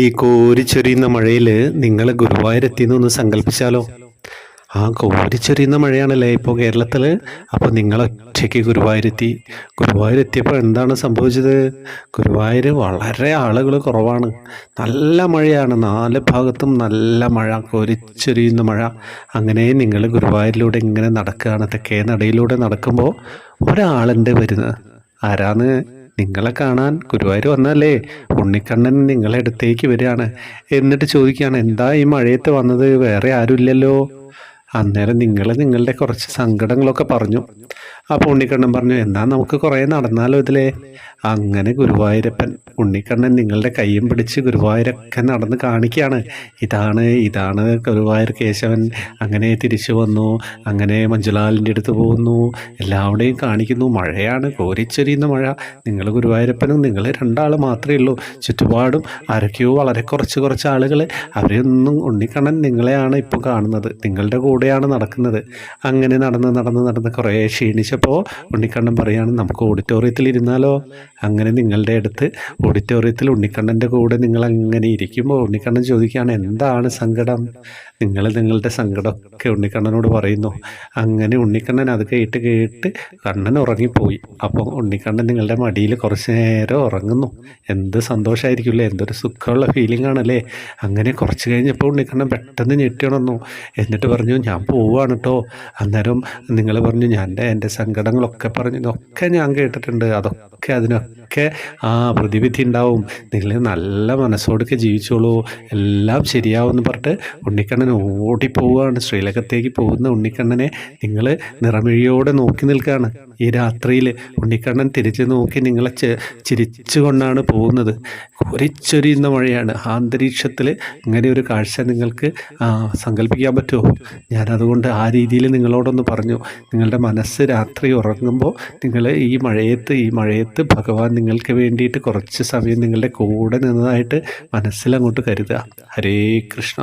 ഈ കോരിച്ചൊരിയുന്ന മഴയിൽ നിങ്ങൾ ഗുരുവായൂരെത്തിയെന്നൊന്ന് സങ്കല്പിച്ചാലോ. ആ കോരിച്ചൊരിയുന്ന മഴയാണല്ലേ ഇപ്പോൾ കേരളത്തിൽ. അപ്പോൾ നിങ്ങൾ ഒറ്റയ്ക്ക് ഗുരുവായൂരെത്തിയപ്പോൾ എന്താണ് സംഭവിച്ചത്? ഗുരുവായൂർ വളരെ ആളുകൾ കുറവാണ്. നല്ല മഴയാണ്, നാല് ഭാഗത്തും നല്ല മഴ, കോരിച്ചൊരിയുന്ന മഴ. അങ്ങനെ നിങ്ങൾ ഗുരുവായൂരിലൂടെ ഇങ്ങനെ നടക്കുകയാണ്. തെക്കേ നടയിലൂടെ നടക്കുമ്പോൾ ഒരാളുണ്ട് വരുന്നത്. ആരാന്ന്? നിങ്ങളെ കാണാൻ ഗുരുവായൂർ വന്നല്ലേ. ഉണ്ണിക്കണ്ണൻ നിങ്ങളെ അടുത്തേക്ക് വരികയാണ്. എന്നിട്ട് ചോദിക്കുകയാണ്, എന്താ ഈ മഴയത്ത് വന്നത്? വേറെ ആരുമില്ലല്ലോ. അന്നേരം നിങ്ങൾ നിങ്ങളുടെ കുറച്ച് സങ്കടങ്ങളൊക്കെ പറഞ്ഞു. അപ്പോൾ ഉണ്ണിക്കണ്ണൻ പറഞ്ഞു, എന്നാ നമുക്ക് കുറേ നടന്നാലോ ഇതിലേ. അങ്ങനെ ഗുരുവായൂരപ്പൻ ഉണ്ണിക്കണ്ണൻ നിങ്ങളുടെ കയ്യും പിടിച്ച് ഗുരുവായൂരൊക്കെ നടന്ന് കാണിക്കുകയാണ്. ഇതാണ് ഇതാണ് ഗുരുവായൂർ കേശവൻ. അങ്ങനെ തിരിച്ചു വന്നു, അങ്ങനെ മഞ്ജുലാലിൻ്റെ അടുത്ത് പോകുന്നു, എല്ലാവരുടെയും കാണിക്കുന്നു. മഴയാണ്, കോരിച്ചൊരിയുന്ന മഴ. നിങ്ങൾ ഗുരുവായൂരപ്പനും നിങ്ങൾ രണ്ടാൾ മാത്രമേ ഉള്ളൂ. ചുറ്റുപാടും ആരൊക്കെയോ വളരെ കുറച്ച് ആളുകൾ. അവരെയൊന്നും ഉണ്ണിക്കണ്ണൻ നിങ്ങളെയാണ് ഇപ്പോൾ കാണുന്നത്, നിങ്ങളുടെ കൂടെയാണ് നടക്കുന്നത്. അങ്ങനെ നടന്ന് കുറേ ക്ഷീണിച്ചപ്പോൾ ഉണ്ണിക്കണ്ണൻ പറയാണ്, നമുക്ക് ഓഡിറ്റോറിയത്തിൽ ഇരുന്നാലോ. അങ്ങനെ നിങ്ങളുടെ അടുത്ത് ഓഡിറ്റോറിയത്തിൽ ഉണ്ണിക്കണ്ണൻ്റെ കൂടെ നിങ്ങൾ അങ്ങനെ ഇരിക്കുമ്പോൾ ഉണ്ണിക്കണ്ണൻ ചോദിക്കുകയാണ്, എന്താണ് സങ്കടം? നിങ്ങൾ നിങ്ങളുടെ സങ്കടമൊക്കെ ഉണ്ണിക്കണ്ണനോട് പറയുന്നു. അങ്ങനെ ഉണ്ണിക്കണ്ണൻ അത് കേട്ട് കണ്ണൻ ഉറങ്ങിപ്പോയി. അപ്പോൾ ഉണ്ണിക്കണ്ണൻ നിങ്ങളുടെ മടിയിൽ കുറച്ച് നേരം ഉറങ്ങുന്നു. എന്ത് സന്തോഷമായിരിക്കില്ലേ, എന്തൊരു സുഖമുള്ള ഫീലിംഗ് ആണല്ലേ. അങ്ങനെ കുറച്ച് കഴിഞ്ഞപ്പോൾ ഉണ്ണിക്കണ്ണൻ പെട്ടെന്ന് ഞെട്ടിയുണർന്നു. എന്നിട്ട് പറഞ്ഞു, ഞാൻ പോവുകയാണ് കേട്ടോ. അന്നേരം നിങ്ങൾ പറഞ്ഞു, എൻ്റെ സങ്കടങ്ങളൊക്കെ പറഞ്ഞു, ഇതൊക്കെ ഞാൻ കേട്ടിട്ടുണ്ട്. അതിനൊക്കെ പ്രതിവിധി ഉണ്ടാവും. നിങ്ങൾ നല്ല മനസ്സോടൊക്കെ ജീവിച്ചോളൂ, എല്ലാം ശരിയാവുമെന്ന് പറഞ്ഞിട്ട് ഉണ്ണിക്കണ്ണൻ ഓടിപ്പോവുകയാണ്. ശ്രീലകത്തേക്ക് പോകുന്ന ഉണ്ണിക്കണ്ണനെ നിങ്ങൾ നിറമിഴിയോടെ നോക്കി നിൽക്കുകയാണ്. ഈ രാത്രിയിൽ ഉണ്ണിക്കണ്ണൻ തിരിച്ചു നോക്കി നിങ്ങളെ ചിരിച്ചുകൊണ്ടാണ് പോകുന്നത്. കോരിച്ചൊരിയുന്ന മഴയാണ്. ആ അന്തരീക്ഷത്തിൽ ഇങ്ങനെ ഒരു കാഴ്ച നിങ്ങൾക്ക് സങ്കല്പിക്കാൻ പറ്റുമോ? ഞാനതുകൊണ്ട് ആ രീതിയിൽ നിങ്ങളോടൊന്ന് പറഞ്ഞു. നിങ്ങളുടെ മനസ്സ് രാത്രി ഉറങ്ങുമ്പോൾ നിങ്ങൾ ഈ മഴയത്ത് ഭഗവാൻ നിങ്ങൾക്ക് വേണ്ടിയിട്ട് കുറച്ച് സമയം നിങ്ങളുടെ കൂടെ നിന്നതായിട്ട് മനസ്സിലങ്ങോട്ട് കരുതുക. ഹരേ കൃഷ്ണ.